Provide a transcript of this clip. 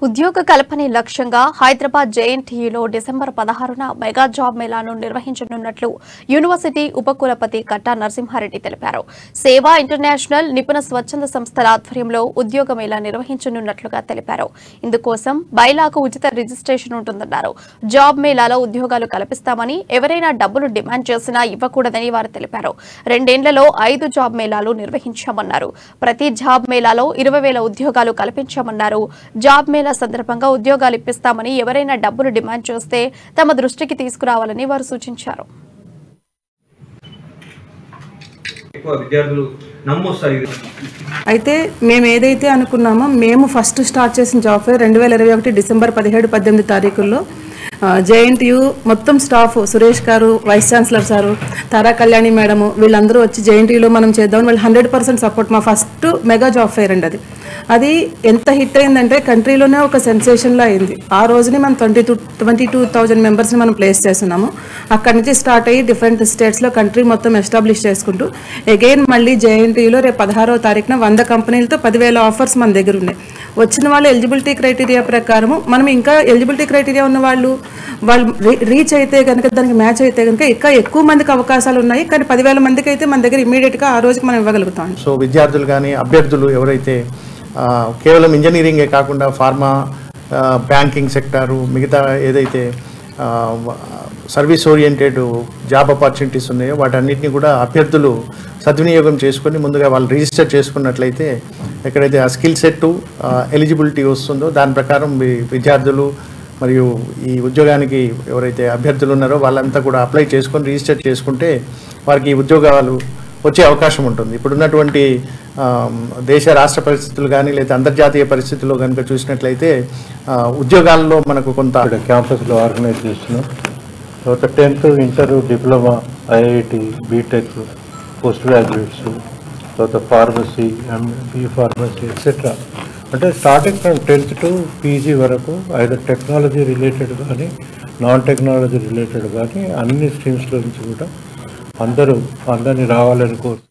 ఉద్యోగ కల్పనే లక్ష్యంగా హైదరాబాద్ జేఎన్టీయూలో డిసెంబర్ 16న మెగా జాబ్ మేళాను నిర్వహించనున్నట్లు యూనివర్సిటీ ఉపకులపతి కట్టా నరసింహారెడ్డి తెలిపారు. సేవా ఇంటర్నేషనల్ నిపుణ స్వచ్ఛంద సంస్థల ఆధ్వర్యంలో ఉద్యోగ మేళా నిర్వహించనున్నట్లుగా తెలిపారు. ఇందుకోసం బైలాకు ఉచిత రిజిస్ట్రేషన్ ఉంటుందన్నారు. జాబ్ మేళాలో ఉద్యోగాలు కల్పిస్తామని, ఎవరైనా డబ్బులు డిమాండ్ చేసినా ఇవ్వకూడదని వారు తెలిపారు. 2 ఏళ్లలో 5 జాబ్ మేళాలు నిర్వహించామన్నారు. ప్రతి జాబ్ మేళాలో 20,000 ఉద్యోగాలు కల్పించామన్నారు. జాబ్ మేళా సందర్భంగా ఉద్యోగాలు ఇప్పిస్తామని, ఎవరైనా డబ్బులు డిమాండ్ చేస్తే తమ దృష్టికి తీసుకురావాలని వారు సూచించారు. అయితే మేము ఏదైతే అనుకున్నామో, మేము ఫస్ట్ స్టార్ట్ చేసిన జాబ్ ఫేర్ 2021 డిసెంబర్ 17-18 తారీఖుల్లో జేఎన్టీయూ మొత్తం స్టాఫ్, సురేష్ గారు, వైస్ ఛాన్సలర్ సారు, తారా కళ్యాణి మేడము, వీళ్ళందరూ వచ్చి జేఎన్టీయూలో మనం చేద్దామని వాళ్ళు 100% సపోర్ట్. మా ఫస్ట్ మెగా జాబ్ ఫేర్ అండి. అది ఎంత హిట్ అయిందంటే కంట్రీలోనే ఒక సెన్సేషన్లో అయింది. ఆ రోజుని మనం 22,000 మెంబర్స్ని మనం ప్లేస్ చేస్తున్నాము. అక్కడి నుంచి స్టార్ట్ అయ్యి డిఫరెంట్ స్టేట్స్లో కంట్రీ మొత్తం ఎస్టాబ్లిష్ చేసుకుంటూ అగైన్ మళ్ళీ జేఎన్టీయూలో రేపు 16వ తారీఖున 100 కంపెనీలతో 10,000 ఆఫర్స్ మన దగ్గర ఉన్నాయి. వచ్చిన వాళ్ళు ఎలిజిబిలిటీ క్రైటీరియా ప్రకారము మనం ఇంకా ఎలిజిబిలిటీ క్రైటీరియా ఉన్న వాళ్ళు రీచ్ అయితే కనుక, దానికి మ్యాచ్ అయితే కనుక ఇంకా ఎక్కువ మందికి అవకాశాలు ఉన్నాయి. కానీ 10,000 మందికి అయితే మన దగ్గర ఇమీడియట్గా ఆ రోజుకి మనం ఇవ్వగలుగుతాం. సో విద్యార్థులు కానీ అభ్యర్థులు ఎవరైతే కేవలం ఇంజనీరింగే కాకుండా ఫార్మా, బ్యాంకింగ్ సెక్టారు, మిగతా ఏదైతే సర్వీస్ ఓరియంటెడ్ జాబ్ ఆపర్చునిటీస్ ఉన్నాయో వాటన్నిటిని కూడా అభ్యర్థులు సద్వినియోగం చేసుకొని ముందుగా వాళ్ళు రిజిస్టర్ చేసుకున్నట్లయితే ఎక్కడైతే ఆ స్కిల్ సెట్, ఎలిజిబిలిటీ వస్తుందో దాని ప్రకారం విద్యార్థులు మరియు ఈ ఉద్యోగానికి ఎవరైతే అభ్యర్థులు ఉన్నారో వాళ్ళంతా కూడా అప్లై చేసుకొని రిజిస్టర్ చేసుకుంటే వారికి ఈ ఉద్యోగాలు వచ్చే అవకాశం ఉంటుంది. ఇప్పుడున్నటువంటి దేశ రాష్ట్ర పరిస్థితులు కానీ లేదా అంతర్జాతీయ పరిస్థితుల్లో కనుక చూసినట్లయితే ఉద్యోగాల్లో మనకు కొంత క్యాంపస్లో ఆర్గనైజ్ చేస్తున్నాం. తర్వాత 10th inter, diploma, IIT, B Tech, post graduates, తర్వాత ఫార్మసీ, ఎంబీ ఫార్మసీ ఎట్సెట్రా. అంటే starting from 10th to PG వరకు ఐదర్ టెక్నాలజీ రిలేటెడ్ కానీ నాన్ టెక్నాలజీ రిలేటెడ్ కానీ అన్ని స్ట్రీమ్స్లో నుంచి కూడా అందరినీ రావాలని కోరు.